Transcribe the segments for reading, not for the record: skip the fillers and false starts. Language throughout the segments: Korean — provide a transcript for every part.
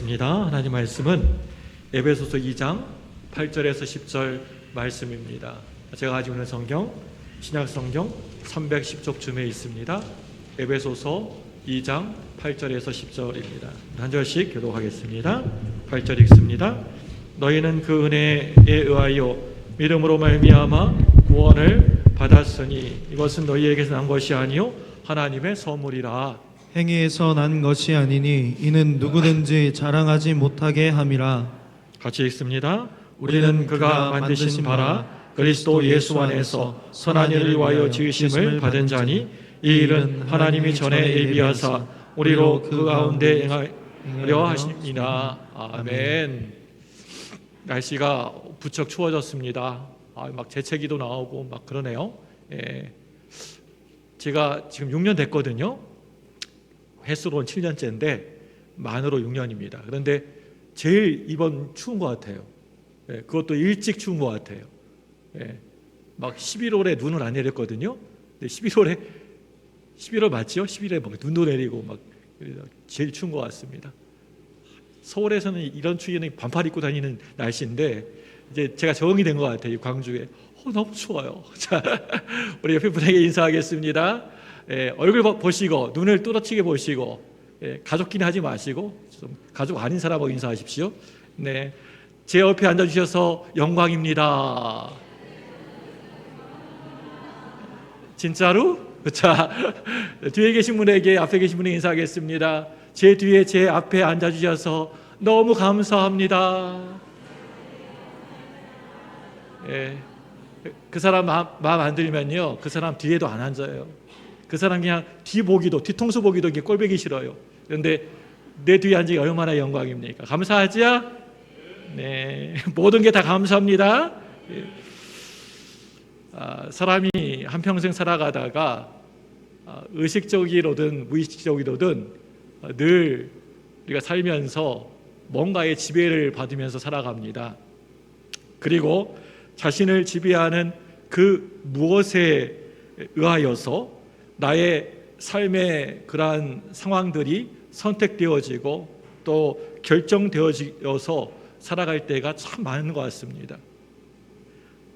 하겠습니다. 하나님 말씀은 에베소서 2장 8절에서 10절 말씀입니다. 제가 가지고 있는 성경 신약 성경 310쪽쯤에 있습니다. 에베소서 2장 8절에서 10절입니다. 한 절씩 교독하겠습니다. 8절 읽습니다. 너희는 그 은혜에 의하여 믿음으로 말미암아 구원을 받았으니 이것은 너희에게서 난 것이 아니요 하나님의 선물이라. 행위에서 난 것이 아니니 이는 누구든지 자랑하지 못하게 함이라. 같이 읽습니다. 우리는 그가 만드신 바라 그리스도 예수 안에서 선한 일을 위하여 지으심을 받은 자니 이 일은 하나님이 전에 예비하사 우리로 그 가운데 행하려 하심이나. 아멘. 날씨가 부쩍 추워졌습니다. 막 재채기도 나오고 막 그러네요. 제가 지금 6년 됐거든요. 횟수로는 7년째인데 만으로 6년입니다. 그런데 제일 이번 추운 것 같아요. 그것도 일찍 추운 것 같아요. 막 11월에 눈은 안 내렸거든요. 근데 11월 맞죠? 11월에 막 눈도 내리고 막 제일 추운 것 같습니다. 서울에서는 이런 추위에는 반팔 입고 다니는 날씨인데 이제 제가 적응이 된 것 같아요. 광주에 너무 추워요. 자, 우리 옆에 분에게 인사하겠습니다. 얼굴 보시고 눈을 뚜렷하게 보시고 가족끼리 하지 마시고 좀 가족 아닌 사람하고 인사하십시오. 네, 제 옆에 앉아주셔서 영광입니다. 진짜로? 자, 뒤에 계신 분에게 앞에 계신 분에게 인사하겠습니다. 제 뒤에 제 앞에 앉아주셔서 너무 감사합니다. 그 사람 마음 안 들면요 그 사람 뒤에도 안 앉아요. 그 사람 그냥 뒤통수 보기도 이게 꼴보기 싫어요. 그런데 내 뒤에 앉으기 얼마나 영광입니까? 감사하지요? 네, 모든 게 다 감사합니다. 사람이 한평생 살아가다가 의식적이로든 무의식적이로든 늘 우리가 살면서 뭔가의 지배를 받으면서 살아갑니다. 그리고 자신을 지배하는 그 무엇에 의하여서 나의 삶의 그러한 상황들이 선택되어지고 또 결정되어져서 살아갈 때가 참 많은 것 같습니다.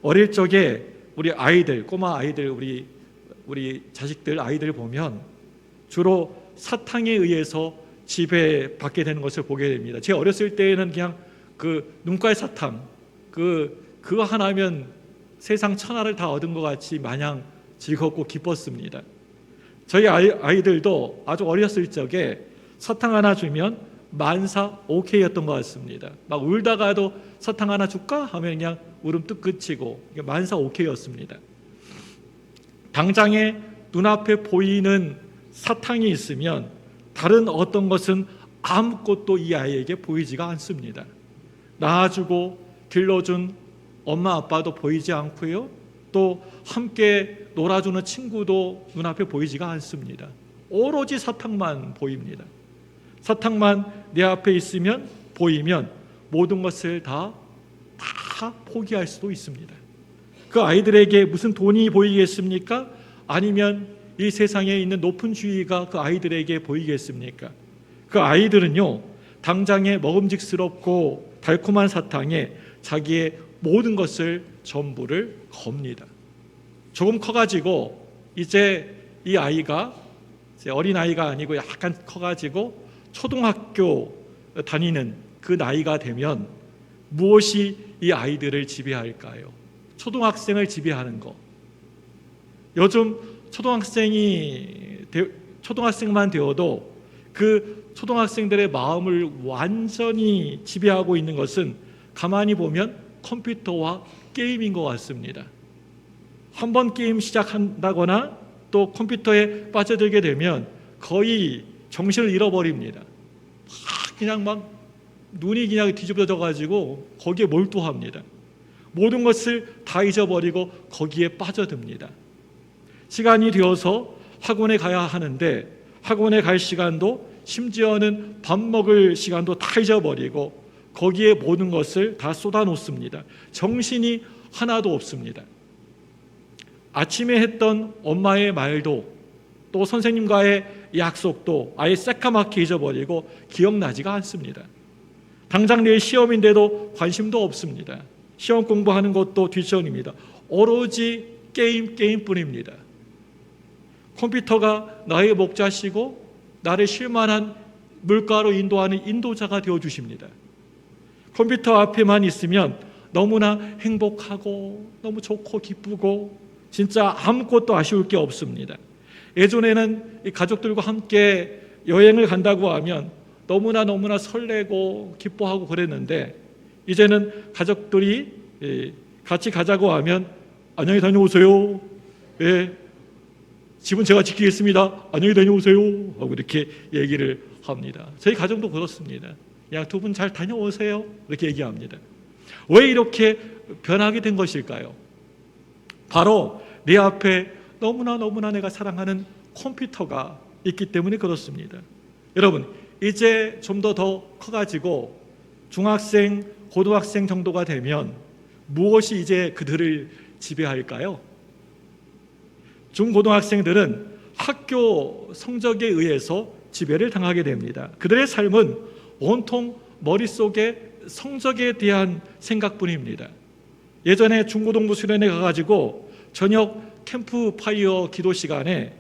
어릴 적에 우리 아이들, 꼬마 아이들, 우리 자식들 아이들 보면 주로 사탕에 의해서 지배받게 되는 것을 보게 됩니다. 제가 어렸을 때에는 그냥 그 눈깔 사탕 그거 하나면 세상 천하를 다 얻은 것 같이 마냥 즐겁고 기뻤습니다. 저희 아이들도 아주 어렸을 적에 사탕 하나 주면 만사 오케이였던 것 같습니다. 막 울다가도 사탕 하나 줄까 하면 그냥 울음 뚝 그치고 만사 오케이였습니다. 당장에 눈앞에 보이는 사탕이 있으면 다른 어떤 것은 아무것도 이 아이에게 보이지가 않습니다. 낳아주고 길러준 엄마 아빠도 보이지 않고요. 또 함께 놀아주는 친구도 눈앞에 보이지가 않습니다. 오로지 사탕만 보입니다. 사탕만 내 앞에 있으면 보이면 모든 것을 다 포기할 수도 있습니다. 그 아이들에게 무슨 돈이 보이겠습니까? 아니면 이 세상에 있는 높은 지위가 그 아이들에게 보이겠습니까? 그 아이들은요 당장에 먹음직스럽고 달콤한 사탕에 자기의 모든 것을 전부를 겁니다. 조금 커가지고 이제 이 아이가 이제 어린 아이가 아니고 약간 커가지고 초등학교 다니는 그 나이가 되면 무엇이 이 아이들을 지배할까요? 초등학생을 지배하는 거. 요즘 초등학생만 되어도 그 초등학생들의 마음을 완전히 지배하고 있는 것은 가만히 보면 컴퓨터와 게임인 것 같습니다. 한번 게임 시작한다거나 또 컴퓨터에 빠져들게 되면 거의 정신을 잃어버립니다. 그냥 막 눈이 그냥 뒤집어져 가지고 거기에 몰두합니다. 모든 것을 다 잊어버리고 거기에 빠져듭니다. 시간이 되어서 학원에 가야 하는데 학원에 갈 시간도 심지어는 밥 먹을 시간도 다 잊어버리고 거기에 모든 것을 다 쏟아놓습니다. 정신이 하나도 없습니다. 아침에 했던 엄마의 말도 또 선생님과의 약속도 아예 새까맣게 잊어버리고 기억나지가 않습니다. 당장 내일 시험인데도 관심도 없습니다. 시험 공부하는 것도 뒷전입니다. 오로지 게임뿐입니다. 컴퓨터가 나의 목자시고 나를 쉴만한 물가로 인도하는 인도자가 되어주십니다. 컴퓨터 앞에만 있으면 너무나 행복하고 너무 좋고 기쁘고 진짜 아무것도 아쉬울 게 없습니다. 예전에는 가족들과 함께 여행을 간다고 하면 너무나 설레고 기뻐하고 그랬는데 이제는 가족들이 같이 가자고 하면 안녕히 다녀오세요. 예, 집은 제가 지키겠습니다. 안녕히 다녀오세요. 하고 이렇게 얘기를 합니다. 저희 가정도 그렇습니다. 그냥 두 분 잘 다녀오세요. 이렇게 얘기합니다. 왜 이렇게 변하게 된 것일까요? 바로 내 앞에 너무나 내가 사랑하는 컴퓨터가 있기 때문에 그렇습니다. 여러분, 이제 좀 더 커가지고 중학생, 고등학생 정도가 되면 무엇이 이제 그들을 지배할까요? 중고등학생들은 학교 성적에 의해서 지배를 당하게 됩니다. 그들의 삶은 온통 머릿속에 성적에 대한 생각뿐입니다. 예전에 중고등부 수련회 가가지고 저녁 캠프파이어 기도 시간에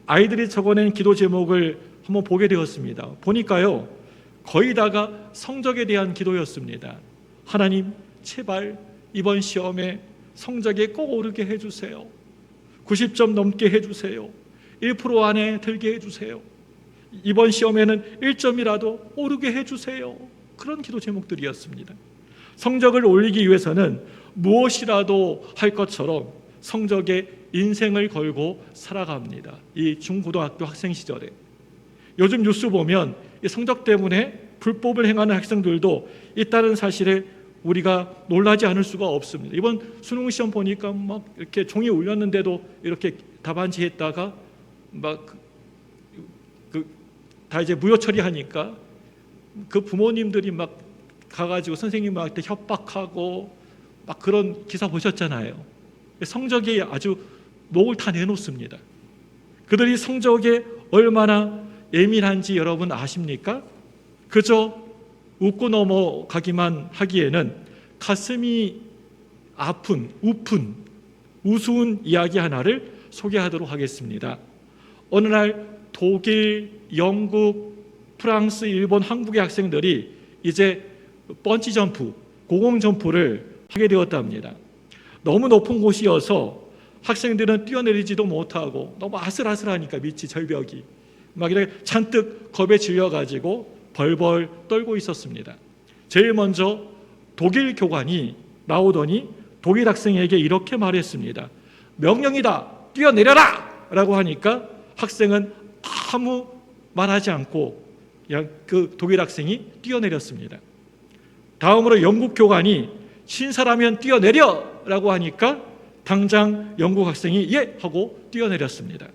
아이들이 적어낸 기도 제목을 한번 보게 되었습니다. 보니까요, 거의 다가 성적에 대한 기도였습니다. 하나님, 제발 이번 시험에 성적에 꼭 오르게 해주세요. 90점 넘게 해주세요. 1% 안에 들게 해주세요. 이번 시험에는 1점이라도 오르게 해주세요. 그런 기도 제목들이었습니다. 성적을 올리기 위해서는 무엇이라도 할 것처럼 성적에 인생을 걸고 살아갑니다. 이 중고등학교 학생 시절에. 요즘 뉴스 보면 이 성적 때문에 불법을 행하는 학생들도 있다는 사실에 우리가 놀라지 않을 수가 없습니다. 이번 수능 시험 보니까 막 이렇게 종이 울렸는데도 이렇게 답안지 했다가 막 다 이제 무효 처리하니까 그 부모님들이 막 가가지고 선생님한테 협박하고 막 그런 기사 보셨잖아요. 성적이 아주 목을 다 내놓습니다. 그들이 성적에 얼마나 예민한지 여러분 아십니까? 그저 웃고 넘어가기만 하기에는 가슴이 아픈, 우스운 이야기 하나를 소개하도록 하겠습니다. 어느 날 독일, 영국, 프랑스, 일본, 한국의 학생들이 이제 번지 점프, 고공 점프를 하게 되었답니다. 너무 높은 곳이어서 학생들은 뛰어내리지도 못하고 너무 아슬아슬하니까 밑이 절벽이 막 이렇게 잔뜩 겁에 질려가지고 벌벌 떨고 있었습니다. 제일 먼저 독일 교관이 나오더니 독일 학생에게 이렇게 말했습니다. 명령이다, 뛰어내려라! 라고 하니까 학생은 아무 말하지 않고 그냥 그 독일 학생이 뛰어내렸습니다. 다음으로 영국 교관이 신사라면 뛰어내려! 라고 하니까 당장 영국 학생이 예! 하고 뛰어내렸습니다.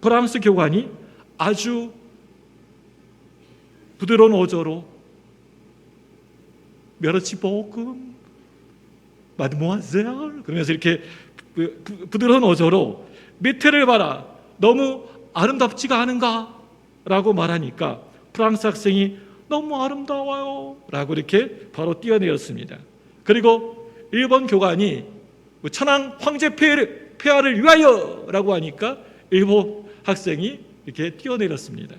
프랑스 교관이 아주 부드러운 어조로 메르시 보금 마드모아젤 그러면서 이렇게 부드러운 어조로 밑에를 봐라, 너무 아름답지가 않은가? 라고 말하니까 프랑스 학생이 너무 아름다워요 라고 이렇게 바로 뛰어내렸습니다. 그리고 일본 교관이 천황 황제 폐하를 위하여 라고 하니까 일본 학생이 이렇게 뛰어내렸습니다.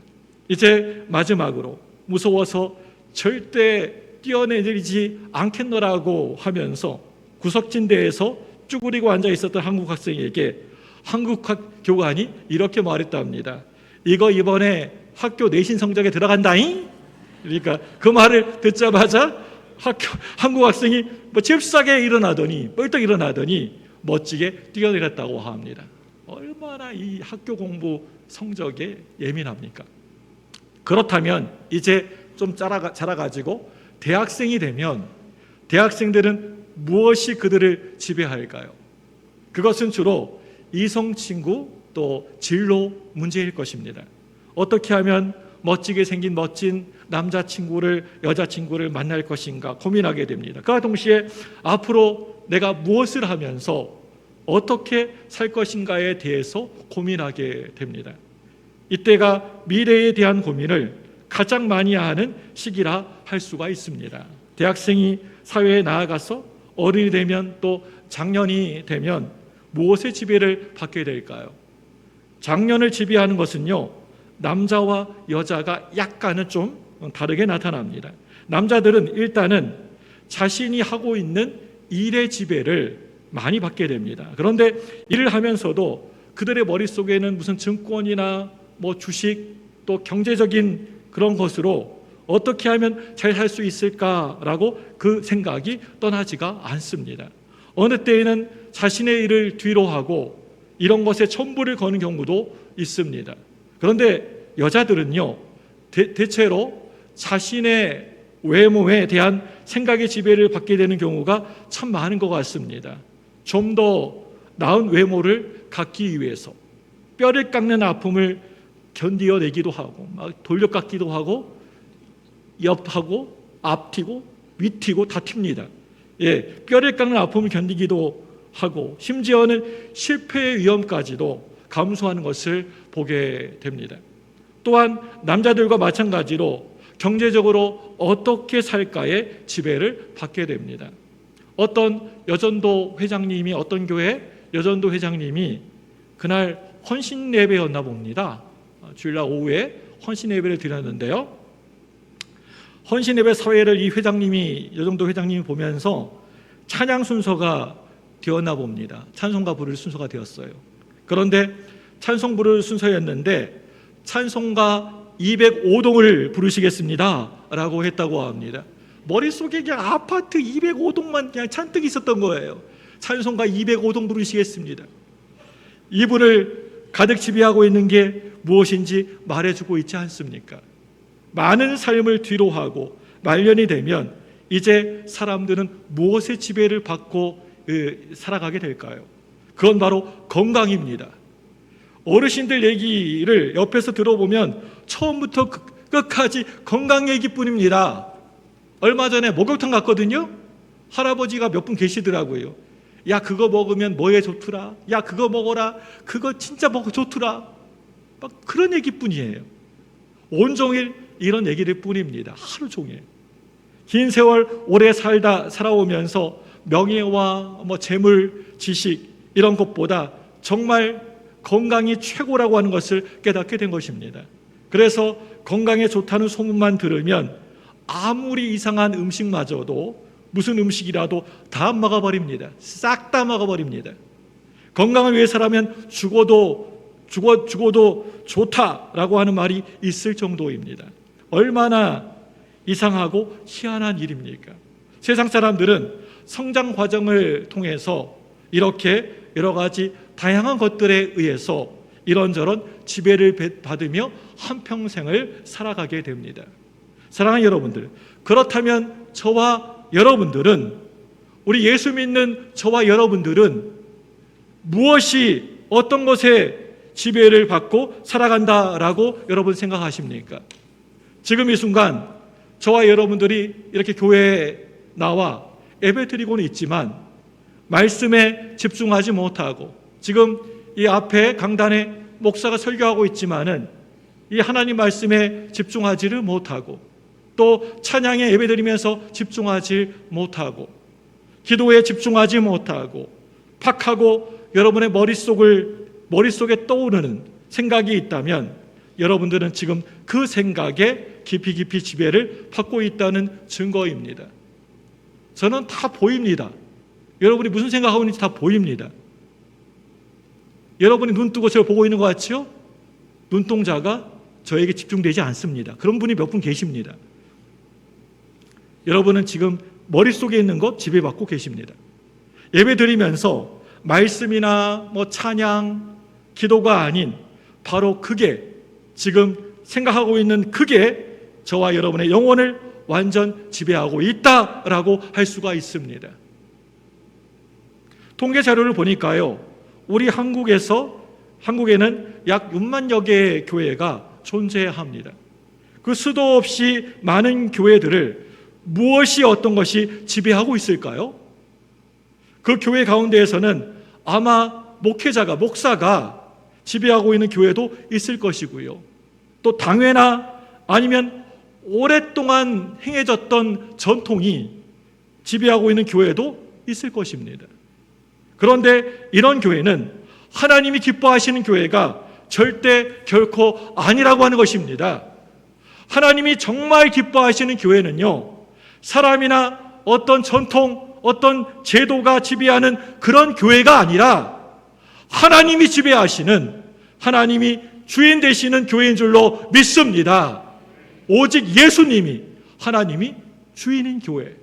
이제 마지막으로 무서워서 절대 뛰어내리지 않겠노라고 하면서 구석진대에서 쭈그리고 앉아 있었던 한국 학생에게 한국 교관이 이렇게 말했답니다. 이거 이번에 학교 내신 성적에 들어간다잉? 그러니까 그 말을 듣자마자 한국 학생이 잽싸게 일어나더니 뻘떡 일어나더니 멋지게 뛰어내렸다고 합니다. 얼마나 이 학교 공부 성적에 예민합니까? 그렇다면 이제 좀 자라가지고 대학생이 되면 대학생들은 무엇이 그들을 지배할까요? 그것은 주로 이성 친구 또 진로 문제일 것입니다. 어떻게 하면 멋지게 생긴 멋진 남자친구를 여자친구를 만날 것인가 고민하게 됩니다. 그와 동시에 앞으로 내가 무엇을 하면서 어떻게 살 것인가에 대해서 고민하게 됩니다. 이때가 미래에 대한 고민을 가장 많이 하는 시기라 할 수가 있습니다. 대학생이 사회에 나아가서 어른이 되면 또 장년이 되면 무엇의 지배를 받게 될까요? 장년을 지배하는 것은요, 남자와 여자가 약간은 좀 다르게 나타납니다. 남자들은 일단은 자신이 하고 있는 일의 지배를 많이 받게 됩니다. 그런데 일을 하면서도 그들의 머릿속에는 무슨 증권이나 뭐 주식 또 경제적인 그런 것으로 어떻게 하면 잘 살 수 있을까라고 그 생각이 떠나지가 않습니다. 어느 때에는 자신의 일을 뒤로 하고 이런 것에 첨부를 거는 경우도 있습니다. 그런데 여자들은요, 대체로 자신의 외모에 대한 생각의 지배를 받게 되는 경우가 참 많은 것 같습니다. 좀 더 나은 외모를 갖기 위해서 뼈를 깎는 아픔을 견디어내기도 하고 막 돌려깎기도 하고 옆하고 앞튀고 위튀고 다 튑니다. 뼈를 깎는 아픔을 견디기도 하고 심지어는 실패의 위험까지도 감수하는 것을 보게 됩니다. 또한 남자들과 마찬가지로 경제적으로 어떻게 살까의 지배를 받게 됩니다. 어떤 여전도 회장님이 어떤 교회 여전도 회장님이 그날 헌신 예배였나 봅니다. 주일날 오후에 헌신 예배를 드렸는데요. 헌신 예배 사회를 이 회장님이 여전도 회장님이 보면서 찬양 순서가 되었나 봅니다. 찬송가 부를 순서가 되었어요. 그런데 찬송 부를 순서였는데 찬송가 205동을 부르시겠습니다 라고 했다고 합니다. 머릿속에 그냥 아파트 205동만 그냥 잔뜩 있었던 거예요. 찬송가 205동 부르시겠습니다. 이분을 가득 지배하고 있는 게 무엇인지 말해주고 있지 않습니까? 많은 삶을 뒤로 하고 말년이 되면 이제 사람들은 무엇의 지배를 받고 살아가게 될까요? 그건 바로 건강입니다. 어르신들 얘기를 옆에서 들어보면 처음부터 끝까지 건강 얘기뿐입니다. 얼마 전에 목욕탕 갔거든요. 할아버지가 몇 분 계시더라고요. 야, 그거 먹으면 뭐에 좋더라. 야, 그거 먹어라. 그거 진짜 먹어 좋더라. 막 그런 얘기뿐이에요. 온종일 이런 얘기를 뿐입니다. 하루 종일. 긴 세월 오래 살아오면서 명예와 뭐 재물, 지식 이런 것보다 정말 건강이 최고라고 하는 것을 깨닫게 된 것입니다. 그래서 건강에 좋다는 소문만 들으면 아무리 이상한 음식마저도 무슨 음식이라도 다 먹어버립니다. 싹 다 먹어버립니다. 건강을 위해서라면 죽어도 좋다라고 하는 말이 있을 정도입니다. 얼마나 이상하고 희한한 일입니까? 세상 사람들은 성장 과정을 통해서 이렇게 여러 가지 다양한 것들에 의해서 이런저런 지배를 받으며 한평생을 살아가게 됩니다. 사랑하는 여러분들, 그렇다면 저와 여러분들은, 우리 예수 믿는 저와 여러분들은 무엇이 어떤 것에 지배를 받고 살아간다라고 여러분 생각하십니까? 지금 이 순간 저와 여러분들이 이렇게 교회에 나와 예배드리고는 있지만 말씀에 집중하지 못하고, 지금 이 앞에 강단에 목사가 설교하고 있지만은 이 하나님 말씀에 집중하지를 못하고, 또 찬양에 예배드리면서 집중하지 못하고, 기도에 집중하지 못하고, 팍하고 여러분의 머릿속에 떠오르는 생각이 있다면 여러분들은 지금 그 생각에 깊이 지배를 받고 있다는 증거입니다. 저는 다 보입니다. 여러분이 무슨 생각하고 있는지 다 보입니다. 여러분이 눈 뜨고 저를 보고 있는 것 같죠? 눈동자가 저에게 집중되지 않습니다. 그런 분이 몇 분 계십니다. 여러분은 지금 머릿속에 있는 것 지배받고 계십니다. 예배 드리면서 말씀이나 뭐 찬양, 기도가 아닌 바로 그게, 지금 생각하고 있는 그게 저와 여러분의 영혼을 완전 지배하고 있다라고 할 수가 있습니다. 통계 자료를 보니까요, 우리 한국에는 약 6만여 개의 교회가 존재합니다. 그 수도 없이 많은 교회들을 무엇이 어떤 것이 지배하고 있을까요? 그 교회 가운데에서는 아마 목사가 지배하고 있는 교회도 있을 것이고요. 또 당회나 아니면 오랫동안 행해졌던 전통이 지배하고 있는 교회도 있을 것입니다. 그런데 이런 교회는 하나님이 기뻐하시는 교회가 절대 결코 아니라고 하는 것입니다. 하나님이 정말 기뻐하시는 교회는요, 사람이나 어떤 전통, 어떤 제도가 지배하는 그런 교회가 아니라 하나님이 지배하시는, 하나님이 주인 되시는 교회인 줄로 믿습니다. 오직 예수님이, 하나님이 주인인 교회.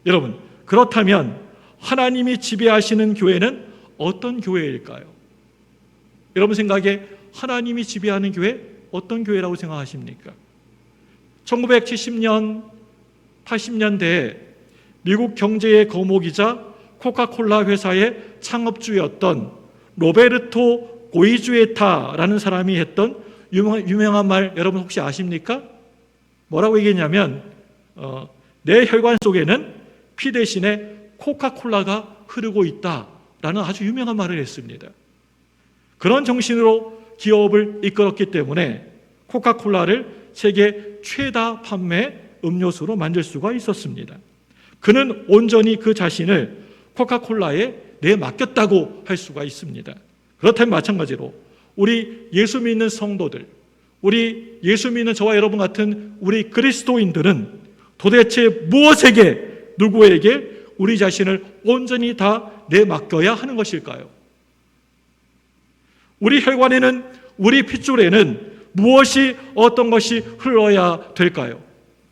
여러분, 그렇다면 하나님이 지배하시는 교회는 어떤 교회일까요? 여러분 생각에 하나님이 지배하는 교회 어떤 교회라고 생각하십니까? 1970년, 80년대에 미국 경제의 거목이자 코카콜라 회사의 창업주였던 로베르토 고이주에타라는 사람이 했던 유명한 말 여러분 혹시 아십니까? 뭐라고 얘기했냐면 내 혈관 속에는 피 대신에 코카콜라가 흐르고 있다라는 아주 유명한 말을 했습니다. 그런 정신으로 기업을 이끌었기 때문에 코카콜라를 세계 최다 판매 음료수로 만들 수가 있었습니다. 그는 온전히 그 자신을 코카콜라에 내맡겼다고 할 수가 있습니다. 그렇다면 마찬가지로 우리 예수 믿는 성도들, 우리 예수 믿는 저와 여러분 같은 우리 그리스도인들은 도대체 무엇에게, 누구에게 우리 자신을 온전히 다 내맡겨야 하는 것일까요? 우리 혈관에는, 우리 핏줄에는 무엇이, 어떤 것이 흘러야 될까요?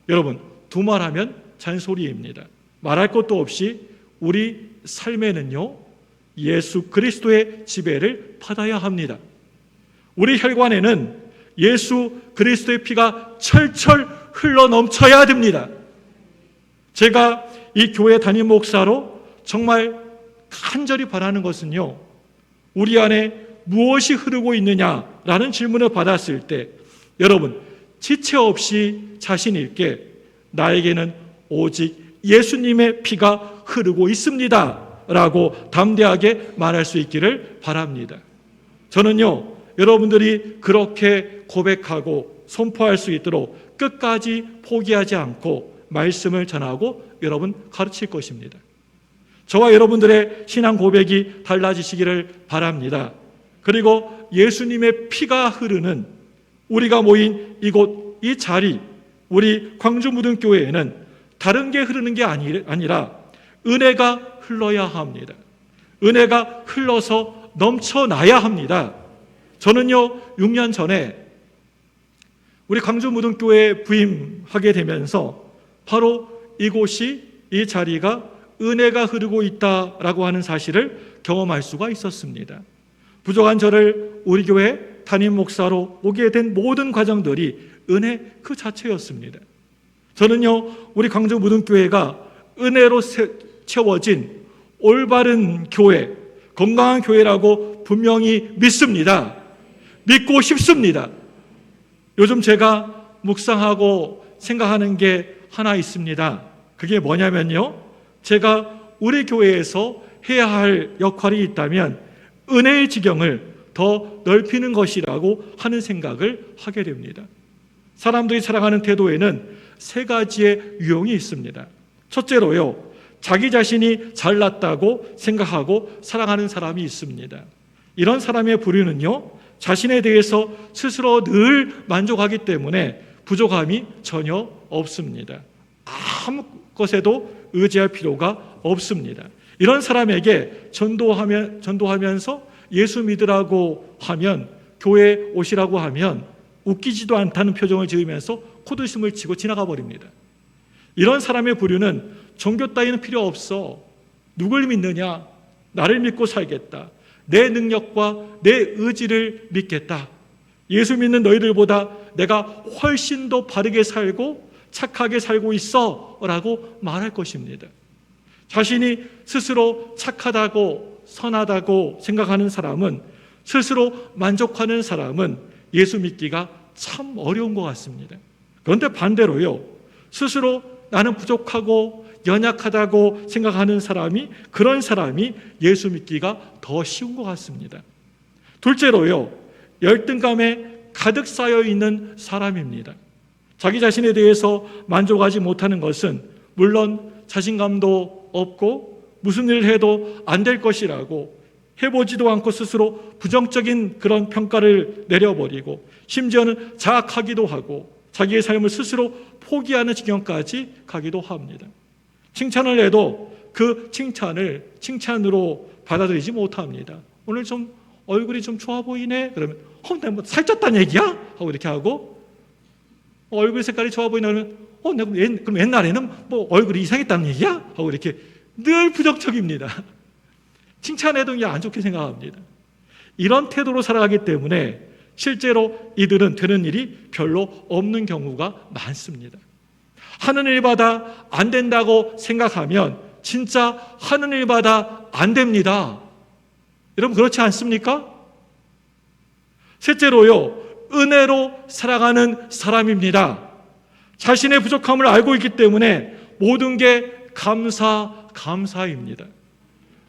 여러분, 두말하면 잔소리입니다. 말할 것도 없이 우리 삶에는요, 예수 그리스도의 지배를 받아야 합니다. 우리 혈관에는 예수 그리스도의 피가 철철 흘러 넘쳐야 됩니다. 제가 이 교회 담임 목사로 정말 간절히 바라는 것은요, 우리 안에 무엇이 흐르고 있느냐라는 질문을 받았을 때 여러분 지체 없이 자신 있게 나에게는 오직 예수님의 피가 흐르고 있습니다 라고 담대하게 말할 수 있기를 바랍니다. 저는요, 여러분들이 그렇게 고백하고 선포할 수 있도록 끝까지 포기하지 않고 말씀을 전하고 여러분 가르칠 것입니다. 저와 여러분들의 신앙 고백이 달라지시기를 바랍니다. 그리고 예수님의 피가 흐르는 우리가 모인 이곳, 이 자리, 우리 광주무등교회에는 다른 게 흐르는 게 아니라 은혜가 흘러야 합니다. 은혜가 흘러서 넘쳐나야 합니다. 저는요, 6년 전에 우리 광주무등교회에 부임하게 되면서 바로 이곳이, 이 자리가 은혜가 흐르고 있다라고 하는 사실을 경험할 수가 있었습니다. 부족한 저를 우리 교회 담임 목사로 오게 된 모든 과정들이 은혜 그 자체였습니다. 저는요, 우리 광주무등교회가 은혜로 채워진 올바른 교회, 건강한 교회라고 분명히 믿습니다. 믿고 싶습니다. 요즘 제가 묵상하고 생각하는 게 하나 있습니다. 그게 뭐냐면요, 제가 우리 교회에서 해야 할 역할이 있다면 은혜의 지경을 더 넓히는 것이라고 하는 생각을 하게 됩니다. 사람들이 살아가는 태도에는 세 가지의 유형이 있습니다. 첫째로요, 자기 자신이 잘났다고 생각하고 살아가는 사람이 있습니다. 이런 사람의 부류는요, 자신에 대해서 스스로 늘 만족하기 때문에 부족함이 전혀 없습니다. 아무 것에도 의지할 필요가 없습니다. 이런 사람에게 전도하면서 예수 믿으라고 하면, 교회 오시라고 하면 웃기지도 않다는 표정을 지으면서 코드심을 치고 지나가 버립니다. 이런 사람의 부류는 종교 따위는 필요 없어. 누굴 믿느냐? 나를 믿고 살겠다. 내 능력과 내 의지를 믿겠다. 예수 믿는 너희들보다 내가 훨씬 더 바르게 살고 착하게 살고 있어 라고 말할 것입니다. 자신이 스스로 착하다고 선하다고 생각하는 사람은, 스스로 만족하는 사람은 예수 믿기가 참 어려운 것 같습니다. 그런데 반대로요, 스스로 나는 부족하고 연약하다고 생각하는 사람이, 그런 사람이 예수 믿기가 더 쉬운 것 같습니다. 둘째로요, 열등감에 가득 쌓여 있는 사람입니다. 자기 자신에 대해서 만족하지 못하는 것은 물론 자신감도 없고 무슨 일을 해도 안 될 것이라고 해보지도 않고 스스로 부정적인 그런 평가를 내려버리고 심지어는 자학하기도 하고 자기의 삶을 스스로 포기하는 지경까지 가기도 합니다. 칭찬을 해도 그 칭찬을 칭찬으로 받아들이지 못합니다. 오늘 좀 얼굴이 좀 좋아 보이네? 그러면 내가 뭐 살쪘다는 얘기야? 하고 이렇게 하고 얼굴 색깔이 좋아 보이나 그러면 내가 그럼 옛날에는 뭐 얼굴이 이상했다는 얘기야? 하고 이렇게 늘 부정적입니다. 칭찬해도 그냥 안 좋게 생각합니다. 이런 태도로 살아가기 때문에 실제로 이들은 되는 일이 별로 없는 경우가 많습니다. 하는 일마다 안 된다고 생각하면 진짜 하는 일마다 안 됩니다. 여러분 그렇지 않습니까? 셋째로요, 은혜로 살아가는 사람입니다. 자신의 부족함을 알고 있기 때문에 모든 게 감사입니다.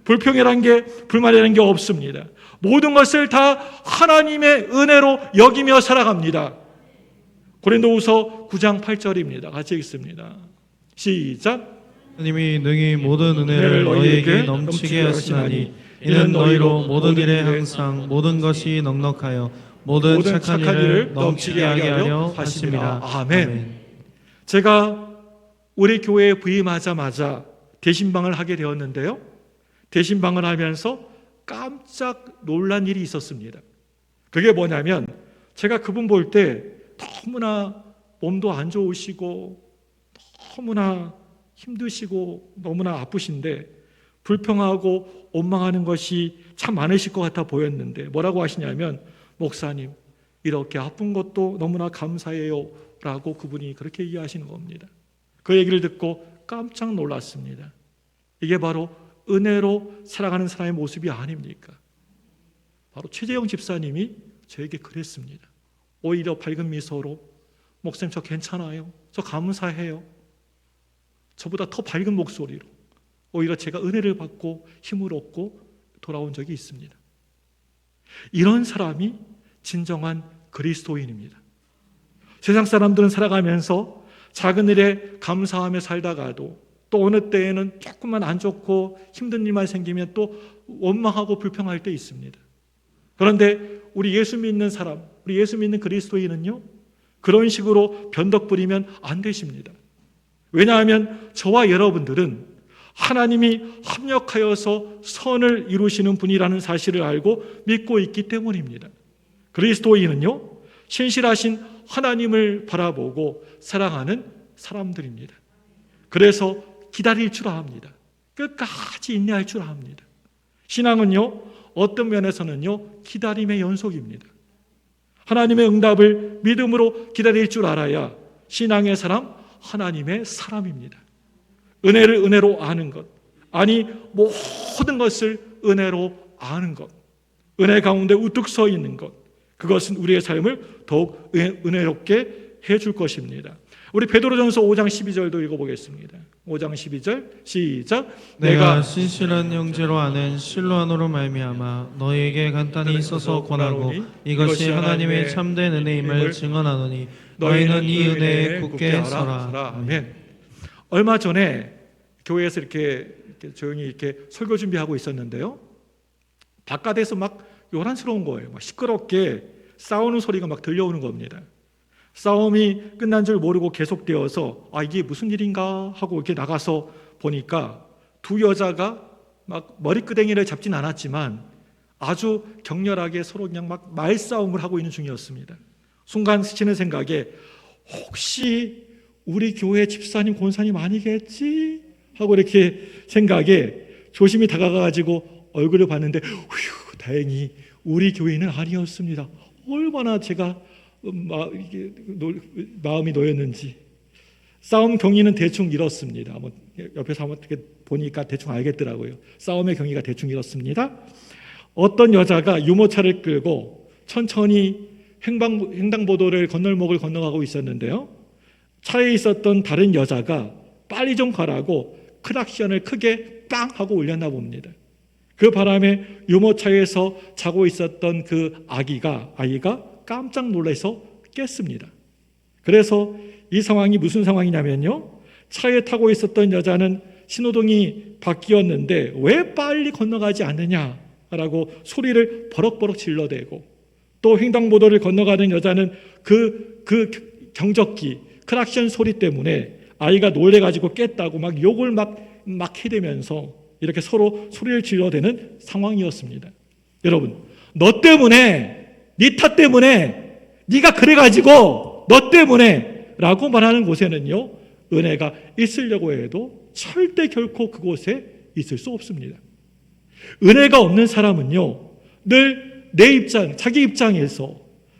불평이라는 게, 불만이라는 게 없습니다. 모든 것을 다 하나님의 은혜로 여기며 살아갑니다. 고린도후서 9장 8절입니다. 같이 읽습니다. 시작. 하나님이 능히 모든 은혜를 너희에게 넘치게 하시나니 이는 너희로 모든 일에 항상 모든 것이 넉넉하여 모든 착한 일을 넘치게 하게 하려 하심이라. 아멘. 제가 우리 교회에 부임하자마자 대신방을 하게 되었는데요. 대신방을 하면서 깜짝 놀란 일이 있었습니다. 그게 뭐냐면 제가 그분 볼 때 너무나 몸도 안 좋으시고 너무나 힘드시고 너무나 아프신데 불평하고 원망하는 것이 참 많으실 것 같아 보였는데 뭐라고 하시냐면 목사님 이렇게 아픈 것도 너무나 감사해요 라고 그분이 그렇게 이해하시는 겁니다. 그 얘기를 듣고 깜짝 놀랐습니다. 이게 바로 은혜로 살아가는 사람의 모습이 아닙니까? 바로 최재영 집사님이 저에게 그랬습니다. 오히려 밝은 미소로 목사님 저 괜찮아요. 저 감사해요. 저보다 더 밝은 목소리로 오히려 제가 은혜를 받고 힘을 얻고 돌아온 적이 있습니다. 이런 사람이 진정한 그리스도인입니다. 세상 사람들은 살아가면서 작은 일에 감사하며 살다가도 또 어느 때에는 조금만 안 좋고 힘든 일만 생기면 또 원망하고 불평할 때 있습니다. 그런데 우리 예수 믿는 사람, 우리 예수 믿는 그리스도인은요, 그런 식으로 변덕 부리면 안 되십니다. 왜냐하면 저와 여러분들은 하나님이 합력하여서 선을 이루시는 분이라는 사실을 알고 믿고 있기 때문입니다. 그리스도인은요, 신실하신 하나님을 바라보고 사랑하는 사람들입니다. 그래서 기다릴 줄 압니다. 끝까지 인내할 줄 압니다. 신앙은요, 어떤 면에서는요, 기다림의 연속입니다. 하나님의 응답을 믿음으로 기다릴 줄 알아야 신앙의 사람, 하나님의 사람입니다. 은혜를 은혜로 아는 것, 아니 모든 것을 은혜로 아는 것, 은혜 가운데 우뚝 서 있는 것, 그것은 우리의 삶을 더욱 은혜롭게 해줄 것입니다. 우리 베드로전서 5장 12절도 읽어보겠습니다. 5장 12절 시작. 내가 신실한 형제로 아는 실로안으로 말미암아 너희에게 간단히 써서 권하고 이것이 하나님의 참된 은혜임을 증언하노니 너희는 이 은혜에 굳게 서라. 아멘. 얼마 전에 교회에서 이렇게 조용히 이렇게 설교 준비하고 있었는데요. 바깥에서 막 요란스러운 거예요. 막 시끄럽게 싸우는 소리가 막 들려오는 겁니다. 싸움이 끝난 줄 모르고 계속되어서 이게 무슨 일인가 하고 이렇게 나가서 보니까 두 여자가 막 머리끄댕이를 잡진 않았지만 아주 격렬하게 서로 그냥 막 말싸움을 하고 있는 중이었습니다. 순간 스치는 생각에 혹시 우리 교회 집사님 권사님 아니겠지? 하고 이렇게 생각에 조심히 다가가가지고 얼굴을 봤는데 휴, 다행히 우리 교회는 아니었습니다. 얼마나 제가 마음이 놓였는지. 싸움 경위는 대충 이렇습니다. 옆에서 한번 어떻게 보니까 대충 알겠더라고요. 싸움의 경위가 대충 이렇습니다. 어떤 여자가 유모차를 끌고 천천히 횡단보도를 건널목을 건너가고 있었는데요. 차에 있었던 다른 여자가 빨리 좀 가라고 크락션을 크게 빵 하고 울렸나 봅니다. 그 바람에 유모차에서 자고 있었던 그 아이가 깜짝 놀라서 깼습니다. 그래서 이 상황이 무슨 상황이냐면요, 차에 타고 있었던 여자는 신호등이 바뀌었는데 왜 빨리 건너가지 않느냐라고 소리를 버럭버럭 질러대고, 또 횡단보도를 건너가는 여자는 그 경적기, 크락션 소리 때문에 아이가 놀래가지고 깼다고 막 욕을 막 해대면서 이렇게 서로 소리를 질러대는 상황이었습니다. 여러분, 너 때문에, 네 탓 때문에, 네가 그래가지고 너 때문에 라고 말하는 곳에는요, 은혜가 있으려고 해도 절대 결코 그곳에 있을 수 없습니다. 은혜가 없는 사람은요, 늘 내 입장, 자기 입장에서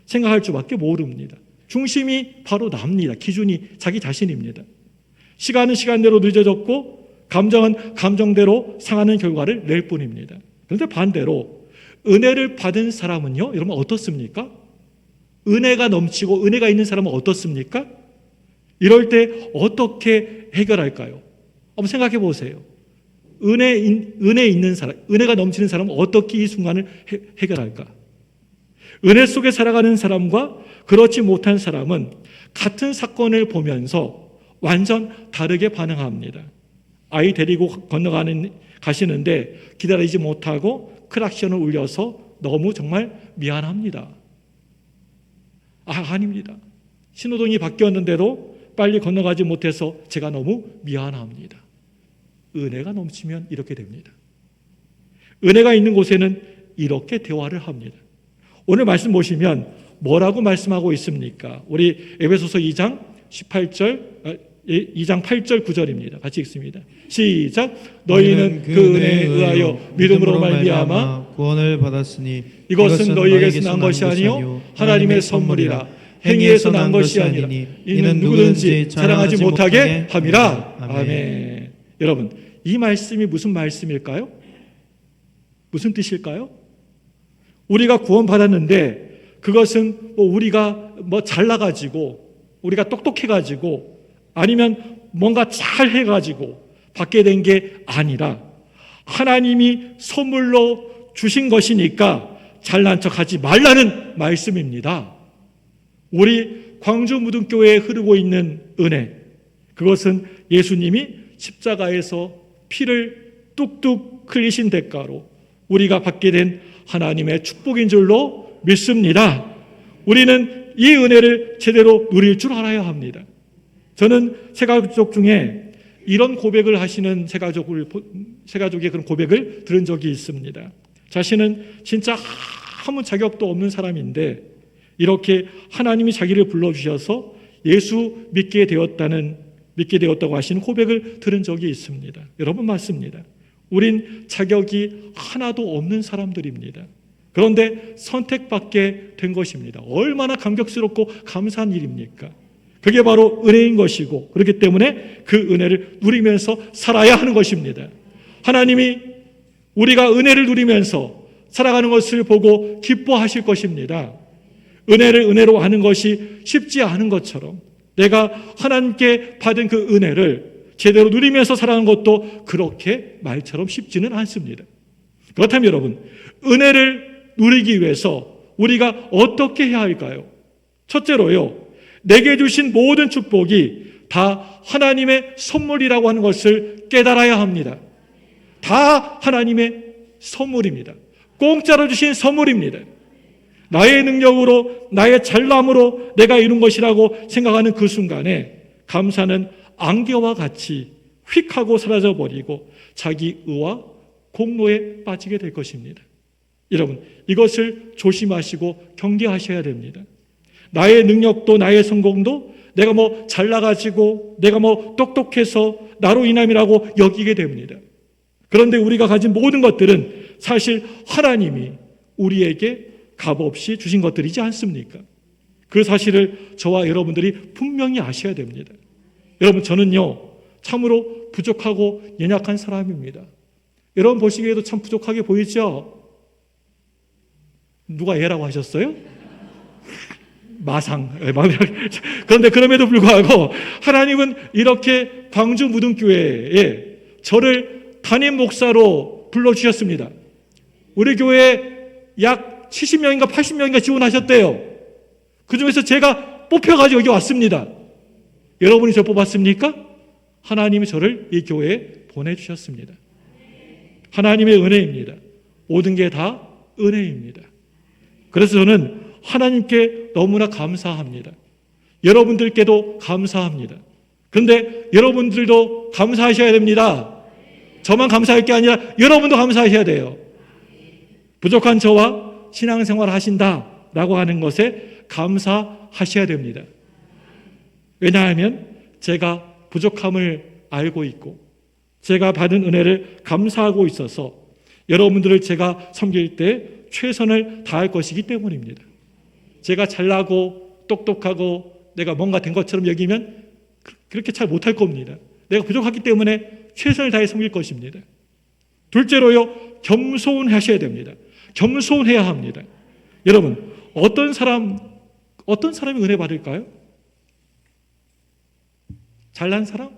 생각할 수밖에 모릅니다. 중심이 바로 납니다. 기준이 자기 자신입니다. 시간은 시간대로 늦어졌고 감정은 감정대로 상하는 결과를 낼 뿐입니다. 그런데 반대로 은혜를 받은 사람은요, 여러분 어떻습니까? 은혜가 넘치고 은혜가 있는 사람은 어떻습니까? 이럴 때 어떻게 해결할까요? 한번 생각해 보세요. 은혜 있는 사람, 은혜가 넘치는 사람은 어떻게 이 순간을 해결할까? 은혜 속에 살아가는 사람과 그렇지 못한 사람은 같은 사건을 보면서 완전 다르게 반응합니다. 아이 데리고 가시는데 기다리지 못하고 크락션을 울려서 너무 정말 미안합니다. 아닙니다. 신호등이 바뀌었는데도 빨리 건너가지 못해서 제가 너무 미안합니다. 은혜가 넘치면 이렇게 됩니다. 은혜가 있는 곳에는 이렇게 대화를 합니다. 오늘 말씀 보시면 뭐라고 말씀하고 있습니까? 우리 에베소서 2장 8절 9절입니다. 같이 읽습니다. 시작. 너희는 그 은혜에 의하여 믿음으로 말미암아 구원을 받았으니 이것은 너희에게서 난 것이 아니요 하나님의 선물이라. 행위에서 난 것이 아니니 이는 누구든지 자랑하지 못하게 함이라. 아멘. 여러분, 이 말씀이 무슨 말씀일까요? 무슨 뜻일까요? 우리가 구원받았는데 그것은 우리가 잘나가지고, 우리가 똑똑해가지고, 아니면 뭔가 잘 해가지고 받게 된 게 아니라 하나님이 선물로 주신 것이니까 잘난 척하지 말라는 말씀입니다. 우리 광주무등교회에 흐르고 있는 은혜, 그것은 예수님이 십자가에서 피를 뚝뚝 흘리신 대가로 우리가 받게 된 하나님의 축복인 줄로 믿습니다. 우리는 이 은혜를 제대로 누릴 줄 알아야 합니다. 저는 새가족 중에 이런 고백을 하시는 새가족의 그런 고백을 들은 적이 있습니다. 자신은 진짜 아무 자격도 없는 사람인데 이렇게 하나님이 자기를 불러주셔서 예수 믿게 되었다고 하시는 고백을 들은 적이 있습니다. 여러분, 맞습니다. 우린 자격이 하나도 없는 사람들입니다. 그런데 선택받게 된 것입니다. 얼마나 감격스럽고 감사한 일입니까? 그게 바로 은혜인 것이고, 그렇기 때문에 그 은혜를 누리면서 살아야 하는 것입니다. 하나님이 우리가 은혜를 누리면서 살아가는 것을 보고 기뻐하실 것입니다. 은혜를 은혜로 하는 것이 쉽지 않은 것처럼 내가 하나님께 받은 그 은혜를 제대로 누리면서 살아가는 것도 그렇게 말처럼 쉽지는 않습니다. 그렇다면 여러분, 은혜를 누리기 위해서 우리가 어떻게 해야 할까요? 첫째로요, 내게 주신 모든 축복이 다 하나님의 선물이라고 하는 것을 깨달아야 합니다. 다 하나님의 선물입니다. 공짜로 주신 선물입니다. 나의 능력으로, 나의 잘남으로 내가 이룬 것이라고 생각하는 그 순간에 감사는 안개와 같이 휙 하고 사라져버리고 자기 의와 공로에 빠지게 될 것입니다. 여러분, 이것을 조심하시고 경계하셔야 됩니다. 나의 능력도 나의 성공도 내가 잘나가지고 내가 똑똑해서 나로 인함이라고 여기게 됩니다. 그런데 우리가 가진 모든 것들은 사실 하나님이 우리에게 값없이 주신 것들이지 않습니까? 그 사실을 저와 여러분들이 분명히 아셔야 됩니다. 여러분, 저는요 참으로 부족하고 연약한 사람입니다. 여러분 보시기에도 참 부족하게 보이죠? 누가 얘라고 하셨어요? 마상. 그런데 그럼에도 불구하고 하나님은 이렇게 광주 무등교회에 저를 담임 목사로 불러주셨습니다. 우리 교회에 약 70명인가 80명인가 지원하셨대요. 그중에서 제가 뽑혀가지고 여기 왔습니다. 여러분이 저 뽑았습니까? 하나님이 저를 이 교회에 보내주셨습니다. 하나님의 은혜입니다. 모든 게 다 은혜입니다. 그래서 저는 하나님께 너무나 감사합니다. 여러분들께도 감사합니다. 그런데 여러분들도 감사하셔야 됩니다. 저만 감사할 게 아니라 여러분도 감사하셔야 돼요. 부족한 저와 신앙생활 하신다라고 하는 것에 감사하셔야 됩니다. 왜냐하면 제가 부족함을 알고 있고 제가 받은 은혜를 감사하고 있어서 여러분들을 제가 섬길 때 최선을 다할 것이기 때문입니다. 제가 잘나고 똑똑하고 내가 뭔가 된 것처럼 여기면 그렇게 잘 못할 겁니다. 내가 부족하기 때문에 최선을 다해 섬길 것입니다. 둘째로요, 겸손하셔야 됩니다. 겸손해야 합니다. 여러분, 어떤 사람이 은혜 받을까요? 잘난 사람?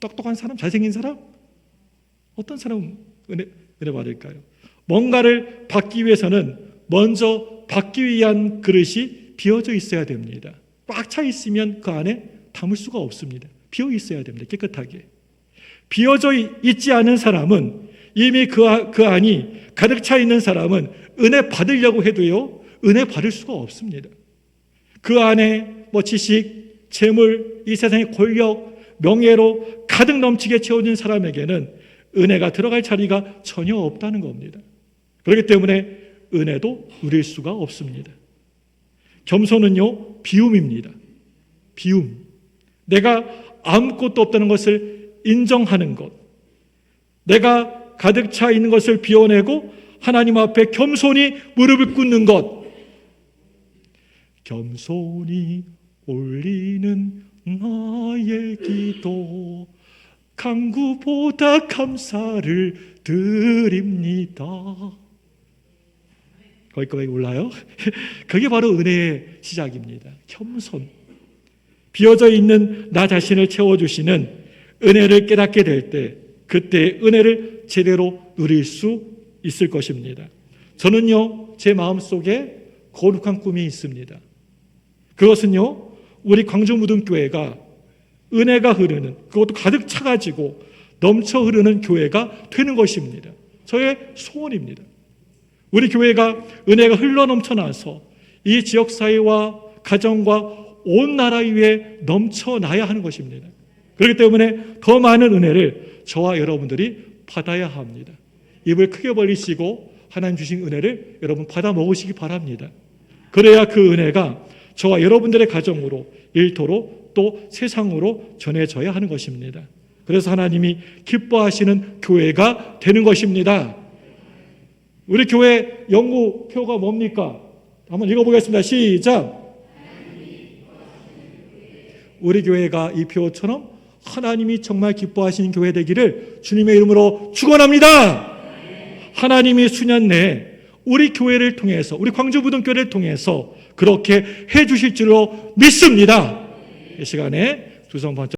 똑똑한 사람? 잘생긴 사람? 어떤 사람은 은혜 받을까요? 뭔가를 받기 위해서는 먼저 받기 위한 그릇이 비어져 있어야 됩니다. 꽉 차 있으면 그 안에 담을 수가 없습니다. 비어 있어야 됩니다. 깨끗하게. 비어져 있지 않은 사람은 이미 그 안이 가득 차 있는 사람은 은혜 받으려고 해도요, 은혜 받을 수가 없습니다. 그 안에 지식, 재물, 이 세상의 권력, 명예로 가득 넘치게 채워진 사람에게는 은혜가 들어갈 자리가 전혀 없다는 겁니다. 그렇기 때문에 은혜도 누릴 수가 없습니다. 겸손은요, 비움입니다. 비움. 내가 아무것도 없다는 것을 인정하는 것. 내가 가득 차 있는 것을 비워내고 하나님 앞에 겸손히 무릎을 꿇는 것. 겸손히 올리는 나의 기도 강구보다 감사를 드립니다. 거기까지 올라요? 그게 바로 은혜의 시작입니다. 겸손. 비어져 있는 나 자신을 채워주시는 은혜를 깨닫게 될 때 그때 은혜를 제대로 누릴 수 있을 것입니다. 저는요, 제 마음속에 거룩한 꿈이 있습니다. 그것은요, 우리 광주무등교회가 은혜가 흐르는, 그것도 가득 차가지고 넘쳐 흐르는 교회가 되는 것입니다. 저의 소원입니다. 우리 교회가 은혜가 흘러 넘쳐나서 이 지역사회와 가정과 온 나라 위에 넘쳐나야 하는 것입니다. 그렇기 때문에 더 많은 은혜를 저와 여러분들이 받아야 합니다. 입을 크게 벌리시고 하나님 주신 은혜를 여러분 받아 먹으시기 바랍니다. 그래야 그 은혜가 저와 여러분들의 가정으로, 일터로, 또 세상으로 전해져야 하는 것입니다. 그래서 하나님이 기뻐하시는 교회가 되는 것입니다. 우리 교회 연구표가 뭡니까? 한번 읽어보겠습니다. 시작. 우리 교회가 이 표처럼 하나님이 정말 기뻐하시는 교회 되기를 주님의 이름으로 축원합니다. 하나님이 수년 내에 우리 교회를 통해서, 우리 광주무등교회를 통해서 그렇게 해주실 줄로 믿습니다. 이 시간에 두 손 번쩍